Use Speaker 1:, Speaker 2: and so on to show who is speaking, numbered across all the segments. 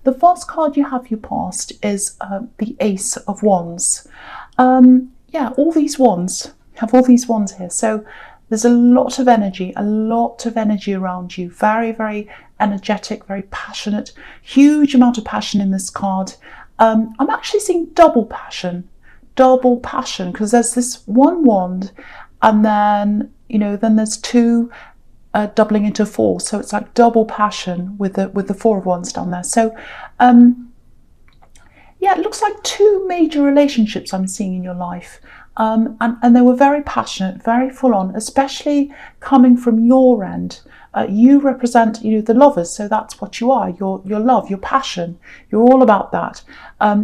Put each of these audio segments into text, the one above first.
Speaker 1: the first card you have your past is the Ace of Wands. Yeah, all these wands, have all these wands here. So there's a lot of energy around you. Very, very energetic, very passionate, huge amount of passion in this card. I'm actually seeing double passion, because there's this one wand, and then, you know, then there's two doubling into four. So it's like double passion with the Four of Wands down there. So yeah, it looks like two major relationships I'm seeing in your life. And they were very passionate, very full on, especially coming from your end. You represent, you know, the lovers, so that's what you are. Your love, your passion. You're all about that.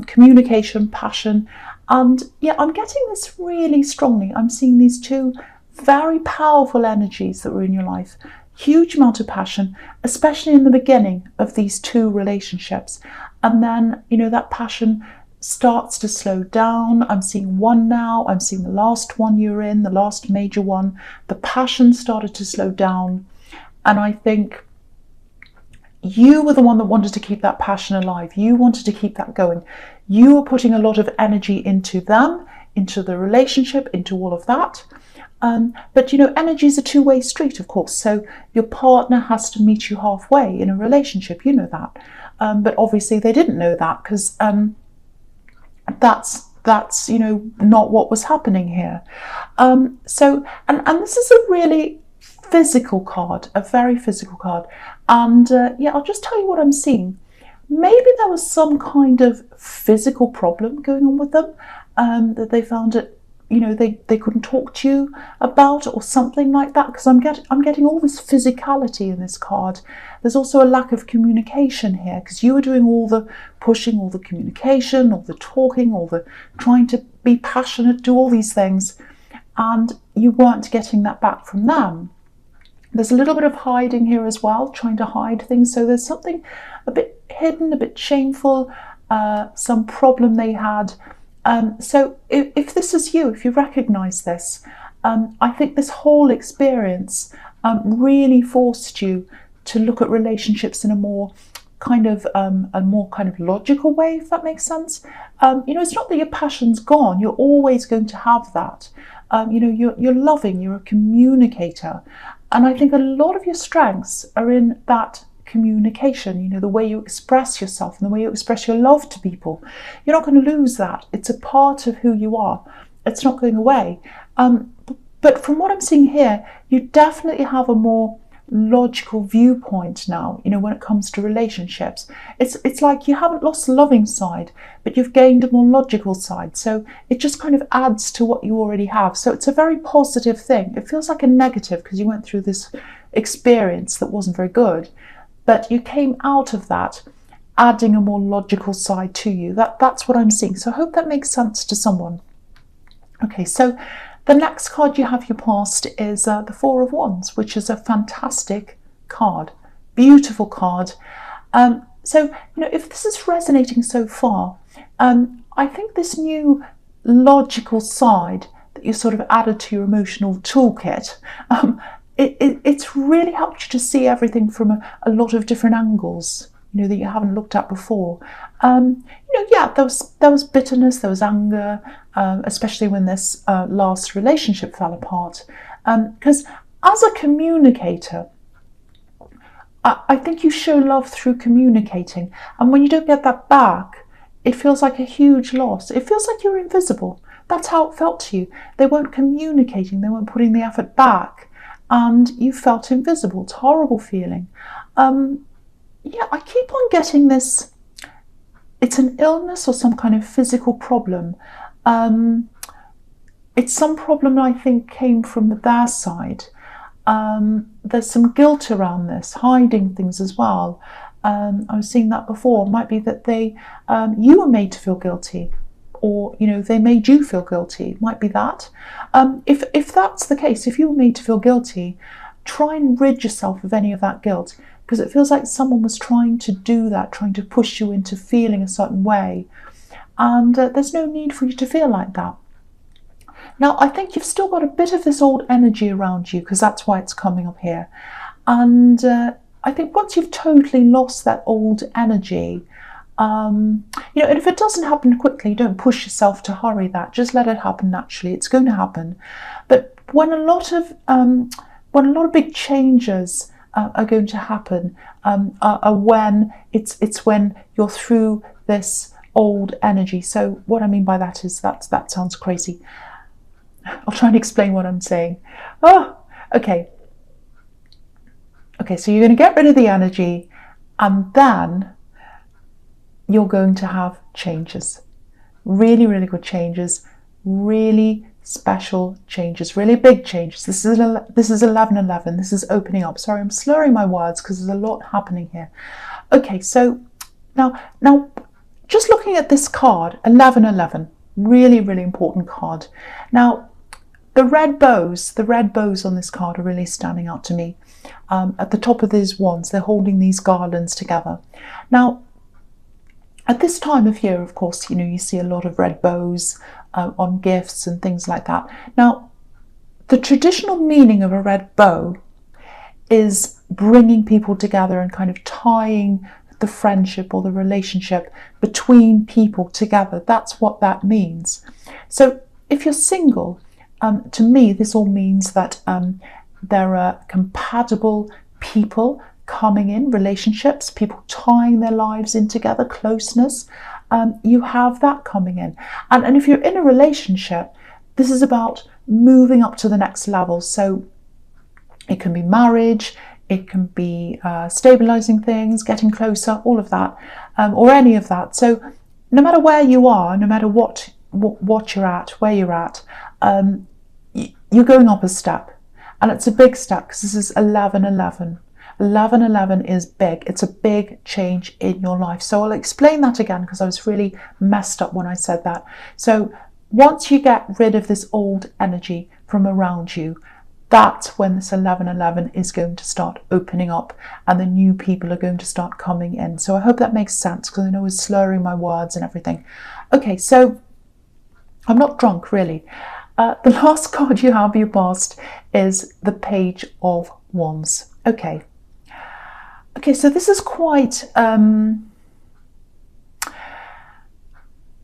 Speaker 1: Communication, passion. And yeah, I'm getting this really strongly. I'm seeing these two very powerful energies that were in your life. Huge amount of passion, especially in the beginning of these two relationships. And then, you know, that passion starts to slow down. I'm seeing one now. I'm seeing the last one you're in, the last major one. The passion started to slow down. And I think you were the one that wanted to keep that passion alive. You wanted to keep that going. You were putting a lot of energy into them, into the relationship, into all of that. But, you know, energy is a two-way street, of course. So your partner has to meet you halfway in a relationship. You know that. But obviously they didn't know that, because that's you know, not what was happening here. So this is a really physical card, a very physical card. And yeah, I'll just tell you what I'm seeing. Maybe there was some kind of physical problem going on with them, that they found it, you know, they couldn't talk to you about, or something like that, because I'm getting all this physicality in this card. There's also a lack of communication here, because you were doing all the pushing, all the communication, all the talking, all the trying to be passionate, do all these things, and you weren't getting that back from them. There's a little bit of hiding here as well, trying to hide things. So there's something a bit hidden, a bit shameful, some problem they had. So if this is you, if you recognize this, I think this whole experience really forced you to look at relationships in a more kind of logical way, if that makes sense. You know, it's not that your passion's gone. You're always going to have that. You know, you're loving, you're a communicator. And I think a lot of your strengths are in that communication, you know, the way you express yourself and the way you express your love to people. You're not going to lose that. It's a part of who you are. It's not going away. But from what I'm seeing here, you definitely have a more logical viewpoint now, you know, when it comes to relationships. It's like you haven't lost the loving side, but you've gained a more logical side. So it just kind of adds to what you already have. So it's a very positive thing. It feels like a negative because you went through this experience that wasn't very good, but you came out of that adding a more logical side to you. That's what I'm seeing. So I hope that makes sense to someone. Okay, so the next card you have your past is the Four of Wands, which is a fantastic card, beautiful card. So, you know, if this is resonating so far, I think this new logical side that you sort of added to your emotional toolkit, it's really helped you to see everything from a lot of different angles, you know, that you haven't looked at before. You know, yeah, there was bitterness, there was anger, especially when this last relationship fell apart. Because as a communicator, I think you show love through communicating. And when you don't get that back, it feels like a huge loss. It feels like you're invisible. That's how it felt to you. They weren't communicating, they weren't putting the effort back, and you felt invisible. It's a horrible feeling. Yeah, I keep on getting this. It's an illness or some kind of physical problem. It's some problem I think came from their side. There's some guilt around this, hiding things as well. I was seeing that before. It might be that you were made to feel guilty, or, you know, they made you feel guilty. It might be that. If that's the case, if you were made to feel guilty, try and rid yourself of any of that guilt, because it feels like someone was trying to do that, trying to push you into feeling a certain way. And there's no need for you to feel like that. Now, I think you've still got a bit of this old energy around you, because that's why it's coming up here. And I think once you've totally lost that old energy, You know, and if it doesn't happen quickly, don't push yourself to hurry that. Just let it happen naturally. It's going to happen. But when a lot of big changes are going to happen, are when it's when you're through this old energy. So what I mean by that is that sounds crazy. I'll try and explain what I'm saying. Oh, okay. Okay, so you're going to get rid of the energy, and then you're going to have changes. Really, really good changes. Really special changes. Really big changes. This is 1111. This is opening up. Sorry, I'm slurring my words because there's a lot happening here. Okay, so now just looking at this card, 1111. Really, really important card. Now, the red bows on this card are really standing out to me. At the top of these wands, they're holding these garlands together. Now, at this time of year, of course, you know, you see a lot of red bows on gifts and things like that. Now, the traditional meaning of a red bow is bringing people together and kind of tying the friendship or the relationship between people together. That's what that means. So if you're single, to me, this all means that there are compatible people coming in, relationships, people tying their lives in together, closeness. You have that coming in. And if you're in a relationship, this is about moving up to the next level. So it can be marriage, it can be stabilizing things, getting closer, all of that, or any of that. So no matter where you are, no matter what you're at, where you're at, you're going up a step. And it's a big step because this is 1111. 1111 is big. It's a big change in your life. So I'll explain that again because I was really messed up when I said that. So once you get rid of this old energy from around you, that's when this 1111 is going to start opening up and the new people are going to start coming in. So I hope that makes sense because I know I was slurring my words and everything. Okay, so I'm not drunk really. The last card you have, your past, is the Page of Wands. Okay, so this is quite, I've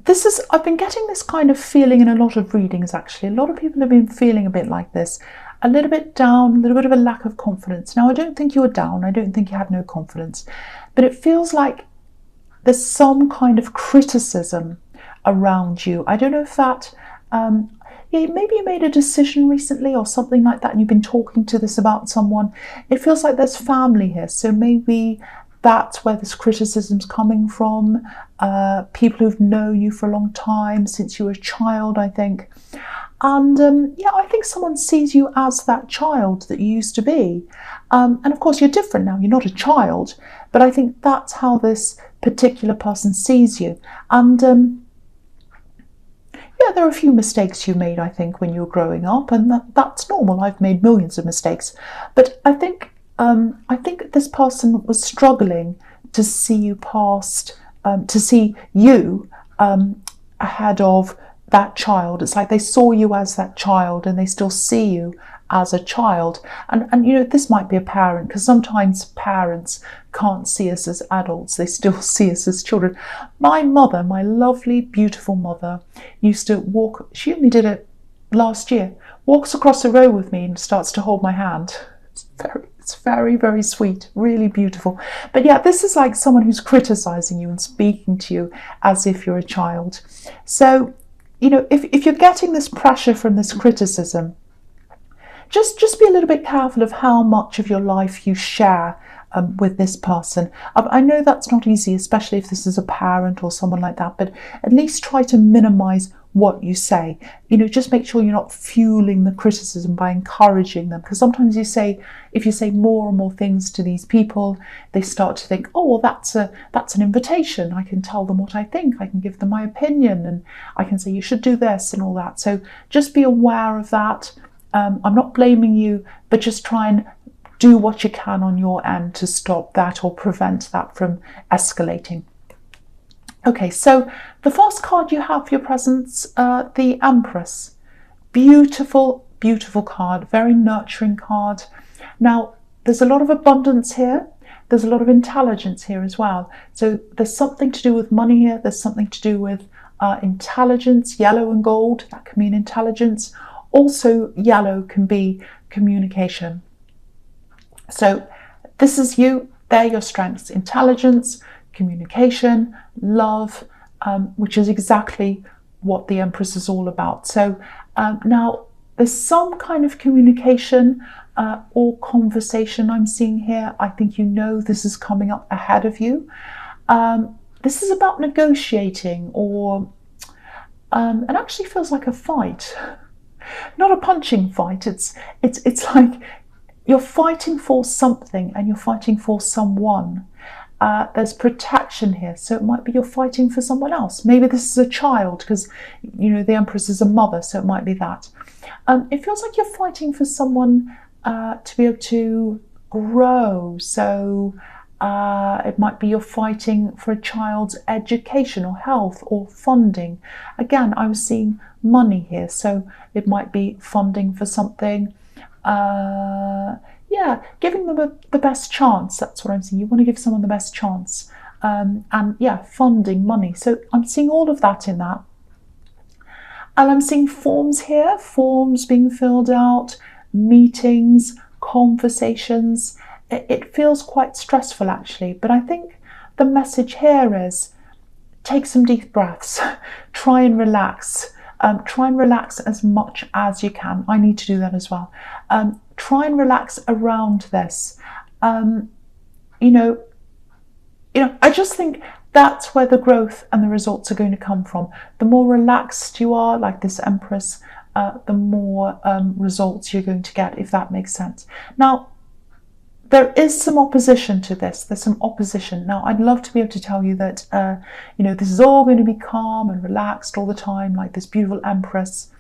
Speaker 1: been getting this kind of feeling in a lot of readings actually. A lot of people have been feeling a bit like this, a little bit down, a little bit of a lack of confidence. Now, I don't think you were down, I don't think you had no confidence, but it feels like there's some kind of criticism around you. I don't know if that, maybe you made a decision recently or something like that and you've been talking to this about someone. It feels like there's family here, so maybe that's where this criticism's coming from. People who've known you for a long time, since you were a child, I think. And I think someone sees you as that child that you used to be. And of course you're different now, you're not a child, but I think that's how this particular person sees you. And there are a few mistakes you made, I think, when you were growing up, and that's normal. I've made millions of mistakes. But I think this person was struggling to see you past, to see you ahead of that child. It's like they saw you as that child and they still see you as a child. And you know, this might be a parent, because sometimes parents can't see us as adults, they still see us as children. My mother, my lovely, beautiful mother, used to walk, she only did it last year, walks across the road with me and starts to hold my hand. It's very, very sweet, really beautiful. But yeah, this is like someone who's criticizing you and speaking to you as if you're a child. So, you know, if you're getting this pressure from this criticism, just be a little bit careful of how much of your life you share with this person. I know that's not easy, especially if this is a parent or someone like that, but at least try to minimize what you say. You know, just make sure you're not fueling the criticism by encouraging them, because sometimes if you say more and more things to these people, they start to think, oh, well, that's an invitation. I can tell them what I think, I can give them my opinion, and I can say you should do this and all that. So just be aware of that. I'm not blaming you, but just try and do what you can on your end to stop that or prevent that from escalating. Okay, so the first card you have for your presents, the Empress. Beautiful, beautiful card, very nurturing card. Now, there's a lot of abundance here. there's a lot of intelligence here as well. So there's something to do with money here. There's something to do with intelligence. Yellow and gold, that can mean intelligence. Also, yellow can be communication. So this is you. They're your strengths: intelligence, communication, love, which is exactly what the Empress is all about. So now there's some kind of communication or conversation I'm seeing here. I think you know this is coming up ahead of you. This is about negotiating, or it actually feels like a fight, not a punching fight. It's like you're fighting for something and you're fighting for someone. There's protection here, so it might be you're fighting for someone else. Maybe this is a child, because you know the Empress is a mother, so it might be that. It feels like you're fighting for someone to be able to grow. So it might be you're fighting for a child's education or health or funding. Again, I was seeing money here, so it might be funding for something. Yeah, giving them the best chance. That's what I'm seeing. You want to give someone the best chance. And yeah, funding, money. So I'm seeing all of that in that. And I'm seeing forms here, forms being filled out, meetings, conversations. It feels quite stressful actually, but I think the message here is take some deep breaths, try and relax. Try and relax as much as you can. I need to do that as well. Try and relax around this. You know, I just think that's where the growth and the results are going to come from. The more relaxed you are, like this Empress, the more results you're going to get, if that makes sense. Now, there is some opposition to this. There's some opposition. Now, I'd love to be able to tell you that, this is all going to be calm and relaxed all the time, like this beautiful Empress.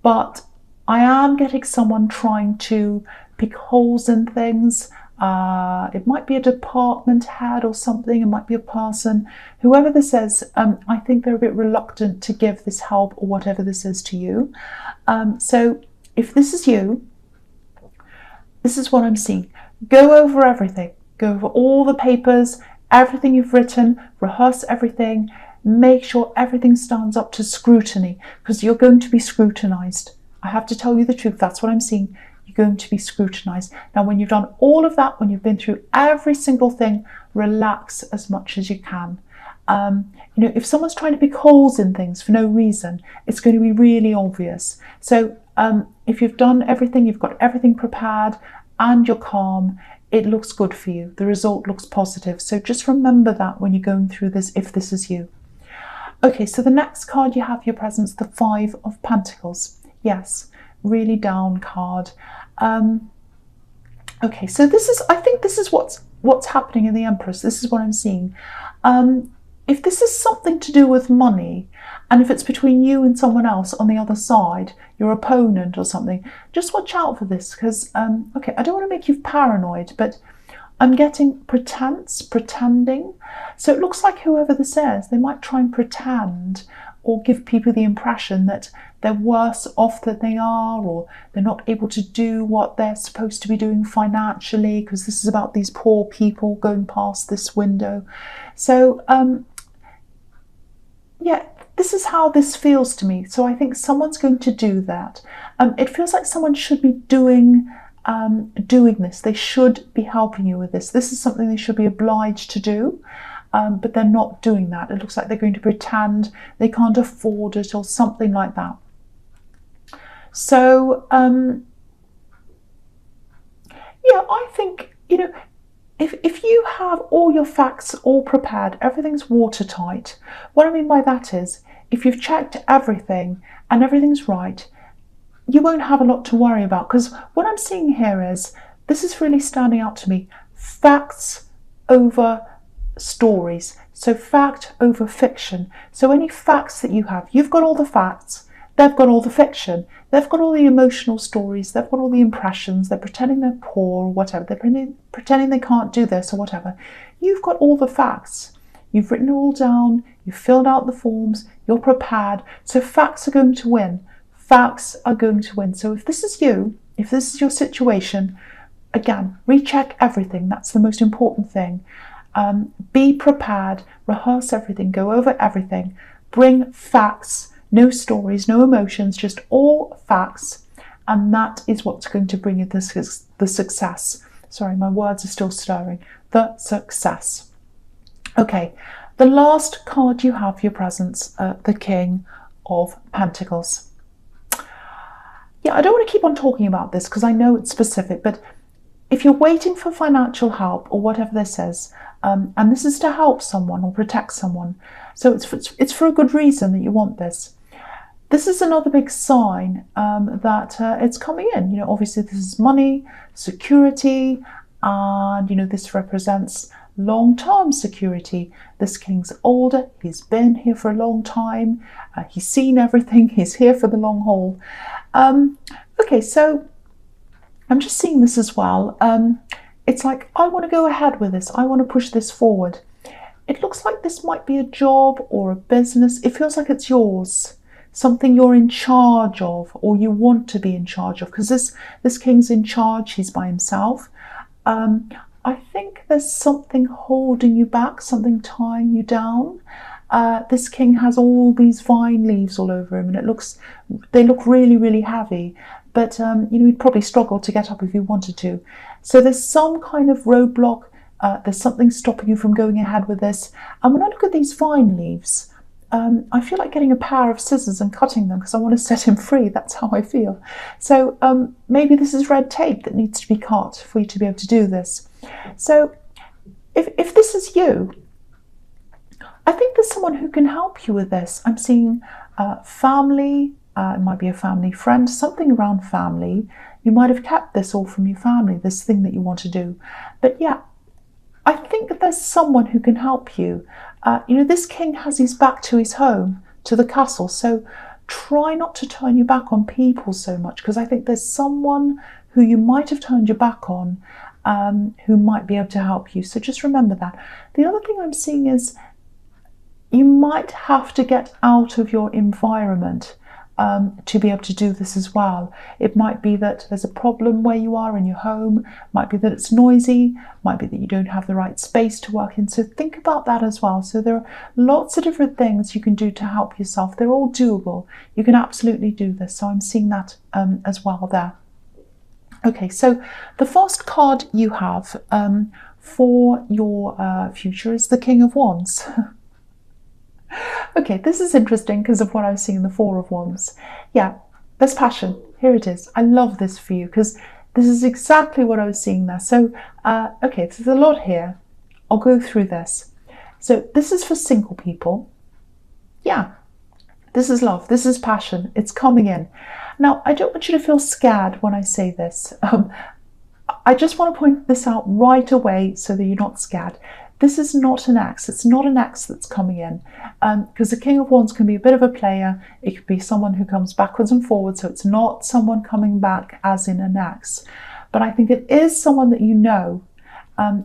Speaker 1: But I am getting someone trying to pick holes in things. It might be a department head or something. It might be a person. Whoever this is, I think they're a bit reluctant to give this help or whatever this is to you. So if this is you, this is what I'm seeing. Go over everything. Go over all the papers, everything you've written, rehearse everything. Make sure everything stands up to scrutiny, because you're going to be scrutinized. I have to tell you the truth. That's what I'm seeing. You're going to be scrutinized. Now, when you've done all of that, when you've been through every single thing, relax as much as you can. If someone's trying to pick holes in things for no reason, it's going to be really obvious. So if you've done everything, you've got everything prepared, and you're calm, it looks good for you. The result looks positive. So just remember that when you're going through this, if this is you. Okay, so the next card you have your presence, the Five of Pentacles. Yes, really down card. Okay, so I think this is what's happening in the Empress. This is what I'm seeing. If this is something to do with money, and if it's between you and someone else on the other side, your opponent or something, just watch out for this, because, okay, I don't want to make you paranoid, but I'm getting pretending. So it looks like whoever this is, they might try and pretend or give people the impression that they're worse off than they are, or they're not able to do what they're supposed to be doing financially, because this is about these poor people going past this window. So, yeah, this is how this feels to me. So I think someone's going to do that. It feels like someone should be doing this. They should be helping you with this. This is something they should be obliged to do, but they're not doing that. It looks like they're going to pretend they can't afford it or something like that. So, yeah, I think, if you have all your facts all prepared, everything's watertight. What I mean by that is, if you've checked everything and everything's right, you won't have a lot to worry about. Because what I'm seeing here is, this is really standing out to me, facts over stories. So fact over fiction. So any facts that you have, you've got all the facts, they've got all the fiction. They've got all the emotional stories, they've got all the impressions, they're pretending they're poor or whatever, they're pretending they can't do this or whatever. You've got all the facts. You've written it all down, you've filled out the forms, you're prepared. So facts are going to win. Facts are going to win. So if this is you, if this is your situation, again, recheck everything. That's the most important thing. Be prepared, rehearse everything, go over everything, bring facts, no stories, no emotions, just all facts, and that is what's going to bring you the success. Sorry, my words are still stirring. The success. Okay, the last card you have for your presents, the King of Pentacles. Yeah, I don't want to keep on talking about this because I know it's specific, but if you're waiting for financial help or whatever this is, and this is to help someone or protect someone, so it's for a good reason that you want this. This is another big sign that it's coming in. You know, obviously this is money, security, and you know this represents long-term security. This king's older, he's been here for a long time, he's seen everything, he's here for the long haul. Okay, so I'm just seeing this as well. It's like, I want to go ahead with this. I want to push this forward. It looks like this might be a job or a business. It feels like it's yours, something you're in charge of or you want to be in charge of, because this king's in charge. He's by himself. I think there's something holding you back, something tying you down. This king has all these vine leaves all over him, and they look really, really heavy. But you know, he'd probably struggle to get up if he wanted to. So there's some kind of roadblock. There's something stopping you from going ahead with this. And when I look at these vine leaves, I feel like getting a pair of scissors and cutting them because I want to set him free. That's how I feel. So maybe this is red tape that needs to be cut for you to be able to do this. So if this is you, I think there's someone who can help you with this. I'm seeing family. It might be a family friend, something around family. You might have kept this all from your family, this thing that you want to do. But yeah, I think that there's someone who can help you. You know, this king has his back to his home, to the castle. So try not to turn your back on people so much, because I think there's someone who you might have turned your back on who might be able to help you. So just remember that. The other thing I'm seeing is you might have to get out of your environment to be able to do this as well. It might be that there's a problem where you are in your home, might be that it's noisy, might be that you don't have the right space to work in. So think about that as well. So there are lots of different things you can do to help yourself. They're all doable. You can absolutely do this. So I'm seeing that as well there. Okay, so the first card you have for your future is the King of Wands. Okay, this is interesting because of what I was seeing in the Four of Wands. Yeah, there's passion. Here it is. I love this for you because this is exactly what I was seeing there. So, okay, there's a lot here. I'll go through this. So this is for single people. Yeah, this is love. This is passion. It's coming in. Now, I don't want you to feel scared when I say this. I just want to point this out right away so that you're not scared. This is not an ex. It's not an ex that's coming in, because the King of Wands can be a bit of a player. It could be someone who comes backwards and forwards, so it's not someone coming back as in an ex. But I think it is someone that you know.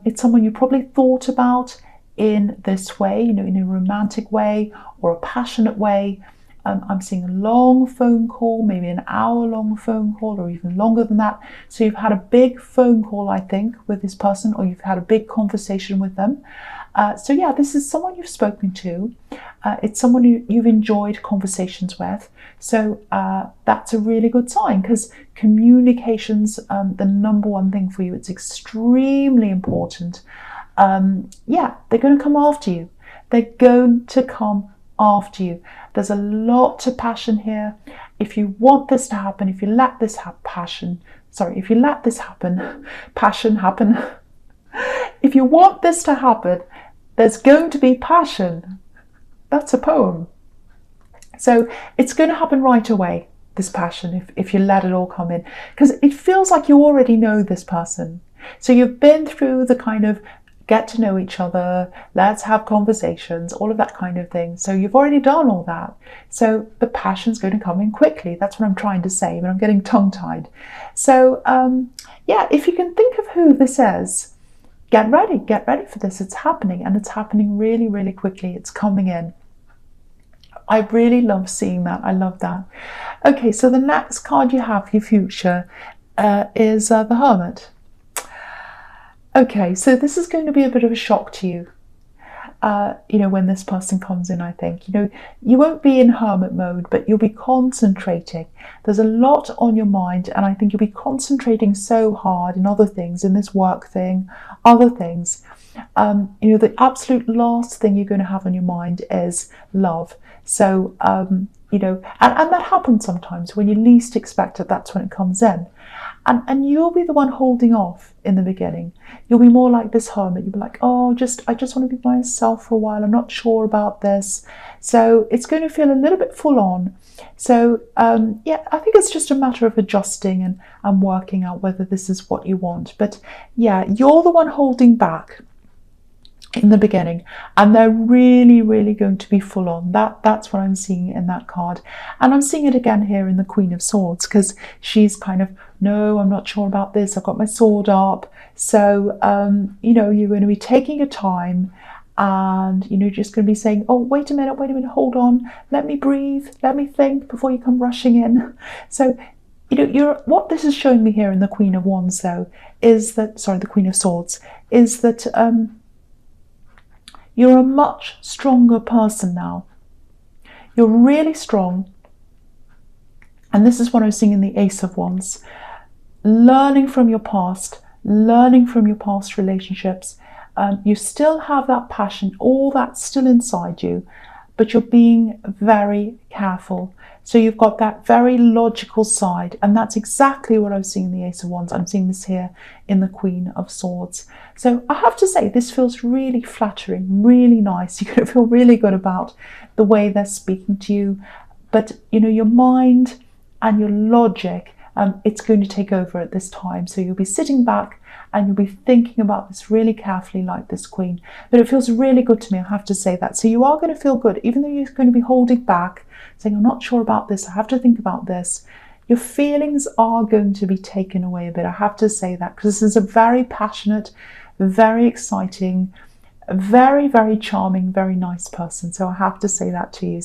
Speaker 1: It's someone you probably thought about in this way, you know, in a romantic way or a passionate way. I'm seeing a long phone call, maybe an hour-long phone call or even longer than that. So you've had a big phone call, I think, with this person, or you've had a big conversation with them. So yeah, this is someone you've spoken to. It's someone who you've enjoyed conversations with. So that's a really good sign, because communication's the number one thing for you. It's extremely important. Yeah, they're going to come after you. They're going to come after you. There's a lot of passion here. If you want this to happen, if you let this passion happen. If you want this to happen, there's going to be passion. That's a poem. So it's going to happen right away, this passion, if you let it all come in, because it feels like you already know this person. So you've been through the kind of get to know each other, let's have conversations, all of that kind of thing. So you've already done all that. So the passion's going to come in quickly. That's what I'm trying to say, but I'm getting tongue-tied. So yeah, if you can think of who this is, get ready for this. It's happening, and it's happening really, really quickly. It's coming in. I really love seeing that. I love that. Okay, so the next card you have for your future is the Hermit. Okay, so this is going to be a bit of a shock to you. When this person comes in, I think, you won't be in hermit mode, but you'll be concentrating. There's a lot on your mind, and I think you'll be concentrating so hard in other things, in this work thing, other things. The absolute last thing you're going to have on your mind is love. So, and that happens sometimes when you least expect it, that's when it comes in. And you'll be the one holding off in the beginning. You'll be more like this hermit. You'll be like, oh, I just want to be by myself for a while. I'm not sure about this. So it's going to feel a little bit full on. So I think it's just a matter of adjusting and working out whether this is what you want. But yeah, you're the one holding back in the beginning, and they're really, really going to be full on. That's what I'm seeing in that card. And I'm seeing it again here in the Queen of Swords, because she's kind of, no, I'm not sure about this, I've got my sword up. So you're going to be taking your time, and just going to be saying, oh, wait a minute, hold on, let me breathe, let me think before you come rushing in. So what this is showing me here in the Queen of Wands, though, is that, sorry, the Queen of Swords, is that you're a much stronger person now. You're really strong. And this is what I'm seeing in the Ace of Wands. Learning from your past relationships. You still have that passion, all that's still inside you, but you're being very careful. So you've got that very logical side, and that's exactly what I'm seeing in the Ace of Wands. I'm seeing this here in the Queen of Swords. So I have to say, this feels really flattering, really nice. You're going to feel really good about the way they're speaking to you. But, your mind and your logic, it's going to take over at this time. So you'll be sitting back and you'll be thinking about this really carefully, like this Queen. But it feels really good to me, I have to say that. So you are going to feel good, even though you're going to be holding back, saying, I'm not sure about this, I have to think about this. Your feelings are going to be taken away a bit, I have to say that, because this is a very passionate, very exciting, very, very charming, very nice person. So I have to say that to you.